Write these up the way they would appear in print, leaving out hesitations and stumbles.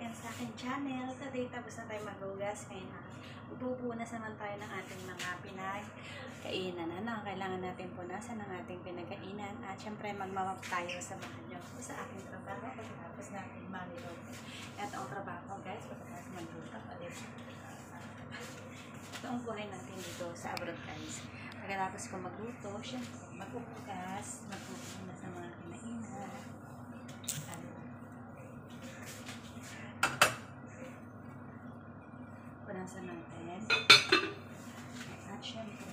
again sa aking channel. Today, tapos na tayo maghugas. Ngayon na, magpupunas naman tayo ng ating mga pinagkainan. Kailangan natin punasan ng ating pinagkainan. At syempre, magmamap tayo sa bahay ko sa aking trabaho. Pagkatapos natin mag-luto. Ito ang trabaho, guys. Pagkatapos mag-luto. Ito ang buhay natin dito sa abroad, guys. Pagkatapos ko magluto, syempre, magpupunas ng mga kinainan. Punasan natin. At syempre,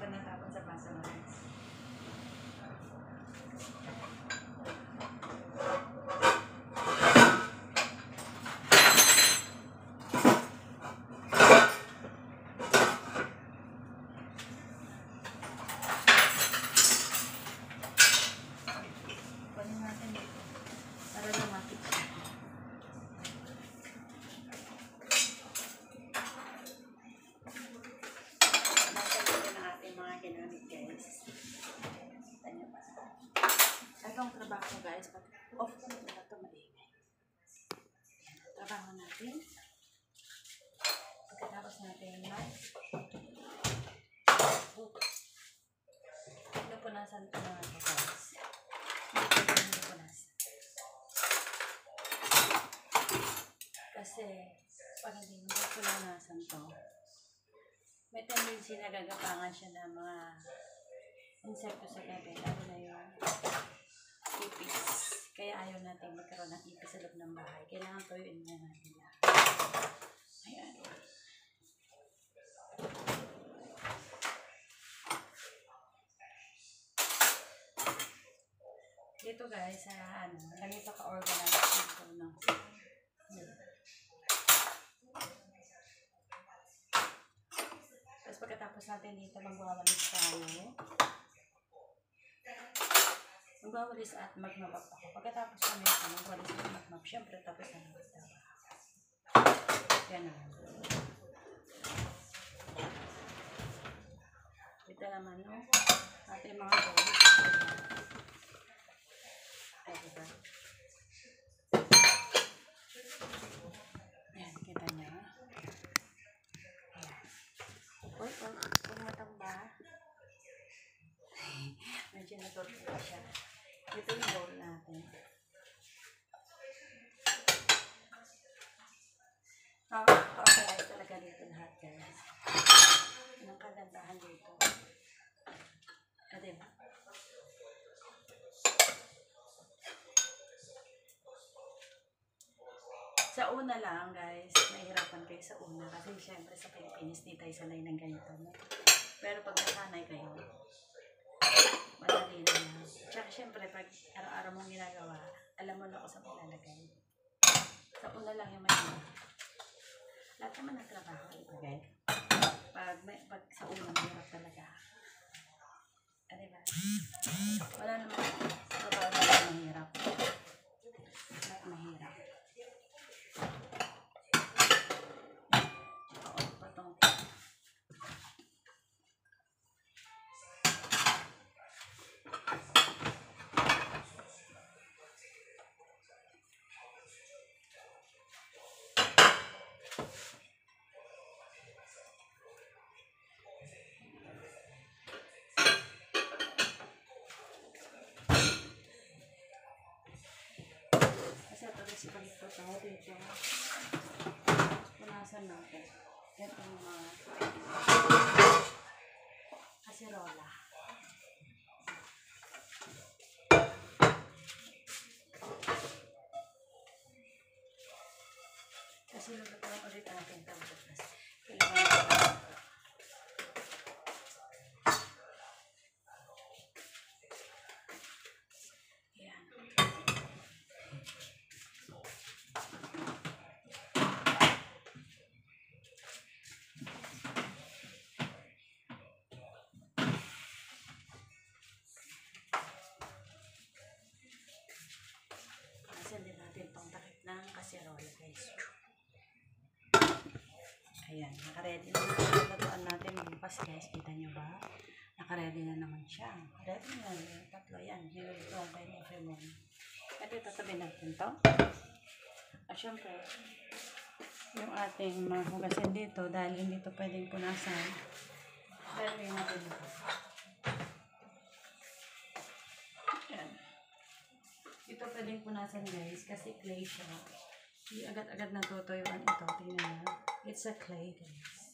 natapon sa paso na. Itong trabaho, guys, off ko na ito maingay. Trabaho natin. Pagkatapos natin pinupunasan ito mga guys. Pinupunasan. Kasi pag hindi mo pinupunasan ito, may tendency na gagapangan siya ng mga insekto sa gabi. Lalo na yung ipis. Kaya ayaw natin magkaroon ng ipis sa loob ng bahay. Kailangan tuyuin na natin lahat. Ayan. Dito guys, sa ganito ka-organize dito, no? Tapos pagkatapos natin dito, magwawalis tayo. Magwawalis at magmapap ako. Pagkatapos kami magwalis at magmap, syempre tapos na magtrabaho. Ganun. Ito naman, no? Ating mga walis. Ay, diba? Ayan, kita niya. Ayan. Huwag matamba. Medyo natulog siya. Ito yung bowl natin. Okay, talaga dito lahat, guys. Anong kagandahan dito? Diba? Sa una lang, guys, mahirapan kayo sa una. Kasi syempre sa Pilipinas, di tayo sanay ng ganito. No? Pero pag nasanay kayo, madali na lang. Tsaka syempre, pag araw-araw mong ginagawa, alam mo na kung saan malalagay. Sa una lang yung mahirap. Lahat naman ng trabaho, okay? Pag sa una, mahirap talaga. Diba? Wala naman trabaho na mahirap. Lahat mahirap. Oo, patong. Kasi pag-ito tayo dito, punasan natin. Ito yung mga kasirola. Kasi lulutuan ulit natin ito. Kailangan ng kasirola, guys. Ayan, naka-ready na yung lutuan natin bukas, guys. Kita nyo ba? nakaready na naman siya. Ready na yun. Tatlo yan. Niluluto ang kayo ng fremon. At itatabi natin to. At syempre, yung ating mahugasin dito dahil hindi ito pwedeng punasan. Lalagay natin dito. Yan. Ito pwedeng punasan guys kasi clay siya. Hindi agad-agad natutuyuan ito. Tingnan nyo. It's a clay guys.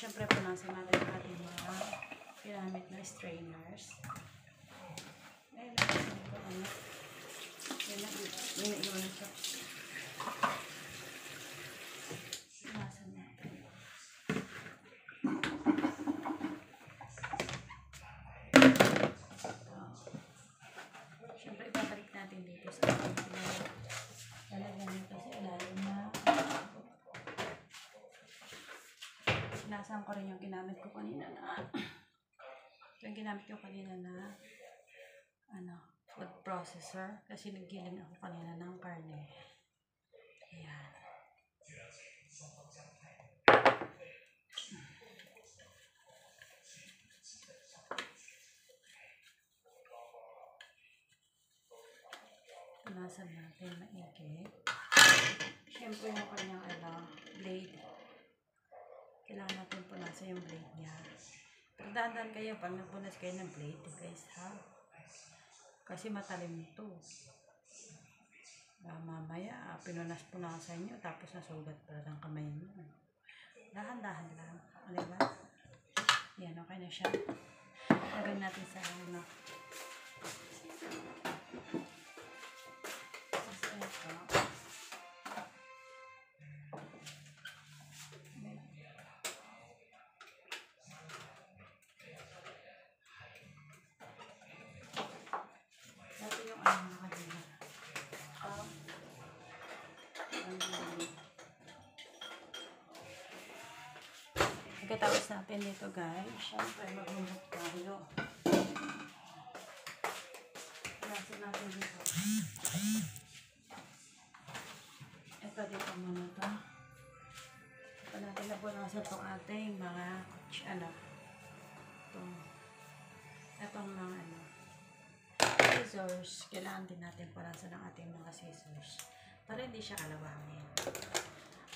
Siyempre, punasan natin yung ating mga ginamit na strainers. Ngayon, iwan siya. Punasan natin. Siyempre, ibabalik natin dito sa ating lalagyan nito sa ilalim na sinasahan ko rin yung ginamit ko kanina na food processor kasi naggiling ako kanina ng karne. Ayan. Punasan natin maigi. Siyempre yung kanyang blade. Kailangan natin punasan yung blade niya. Pero dahan-dahan kayo pag nagpunas kayo ng blade, guys, ha? Kasi matalim ito. Mamaya, pinunas-punasan nyo, tapos nasugat pala ng kamay nyo. Dahan-dahan lang. Diba? Yan, okay na siya. Lagyan natin sa pagkatapos natin dito guys, syempre maglumot tayo. Punasan natin dito. Ito dito muna ito. Ito natin napunasan itong ating mga itong mga scissors. Kailangan din natin punasan ng ating mga scissors para hindi siya kalawangin.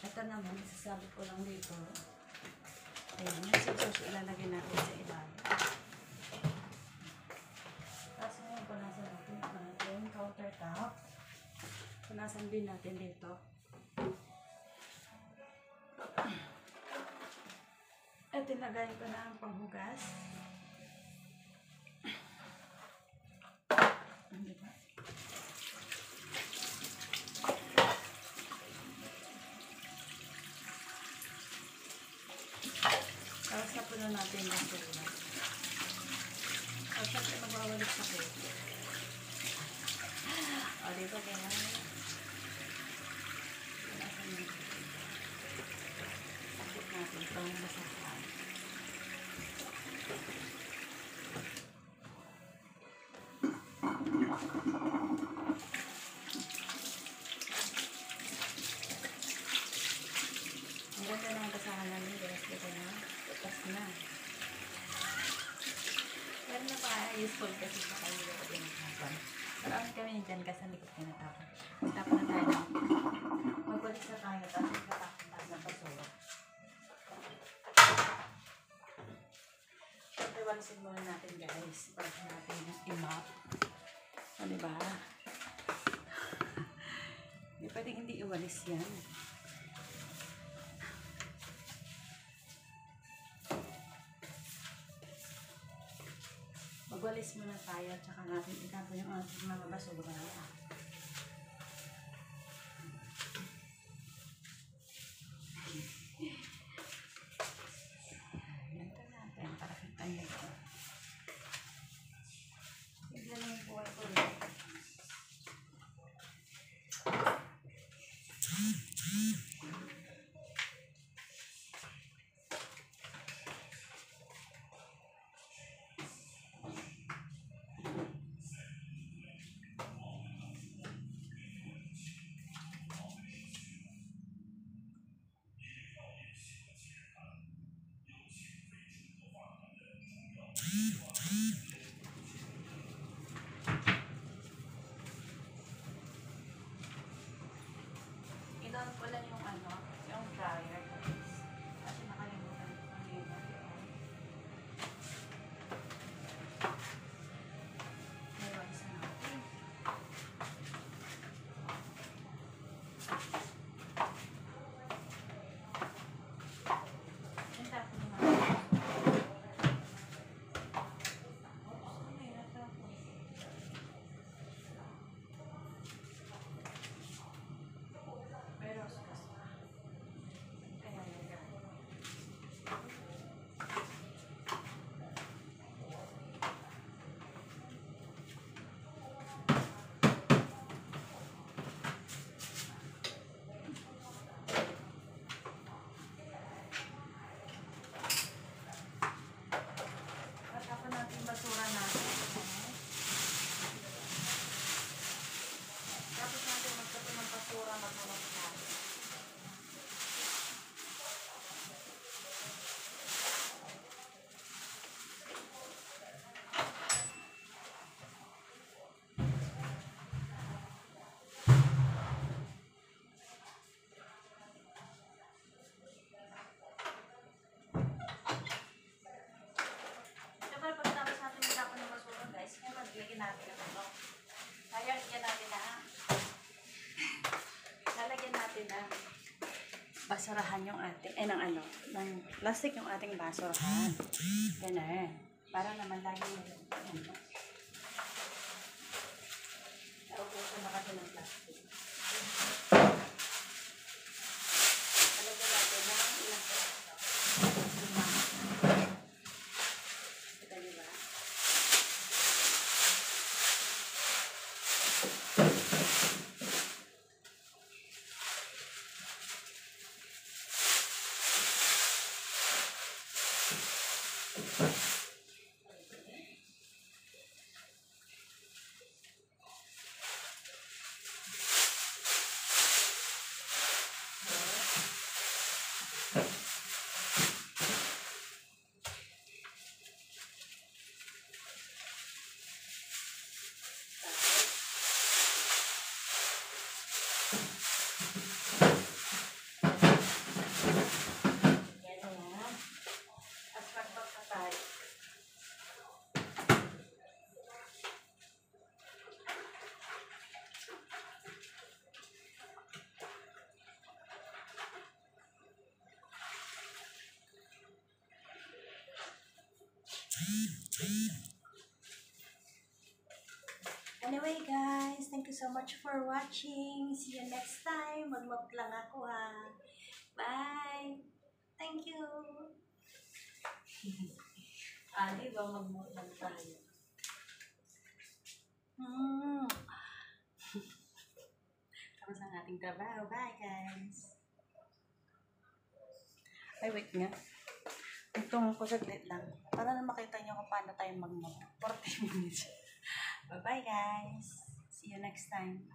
Ito naman, isasabi ko lang dito. Ayan, yung scissors ilalagay natin sa ilalim. Tapos ngayon, punasan natin ang ating countertop. Punasan din natin dito. At tinagay ko na ang panghugas. Diba? Tapos na puno natin yung basura. At syempre magwawalik sa kuto. O, dito kaya. Sakit natin itong masasahan. Ang ganda ng basahan namin, guys. Dito na. Tapos na. Pero napaka-useful kasi sa kayo ko tinatapan. Marami kami dyan kasi hindi ko tinatapan. Tinatapan na tayo. Magbalik na tayo. Tapos tinatapan tayo ng basura. Siyempre, walisin muna natin guys. Para natin i-map. O, diba? Hindi pwedeng hindi iwalis yan. Magwalis muna tayo at saka natin itapon yung ating mga basura. Ganito natin para kita nyo ito. Tignan mo yung buhay ko rin. Inoon ko lang yung ano, yung dryer. Kasi nakalimutan ko ano yun. Meron isa natin. Yung tapon naman. Pero, kaya nila. Tapos natin basura natin. Tapos natin magtapon ng basura, magmamag natin. Siyempre, pagkatapos natin magtapon ng basura, guys, ngayon maglagyan natin ng ano. Lalagyan natin na lalagyan natin na basurahan yung ating, ng ano, ng plastic yung ating basurahan. Ganun. Para naman lagi yung ano. Naubusan na kasi ng plastic. Lalagyan natin na ilang ito, diba? Anyway guys, thank you so much for watching. See you next time. Mag-mop lang ako ha. Bye! Thank you! Di ba mag-mop lang tayo? Tapos ang ating trabaho. Bye guys! Ay wait nga. Itong ko saglit lang. Para na makita nyo kung paano tayo mag-mop. 40 minutes. Bye-bye guys. See you next time.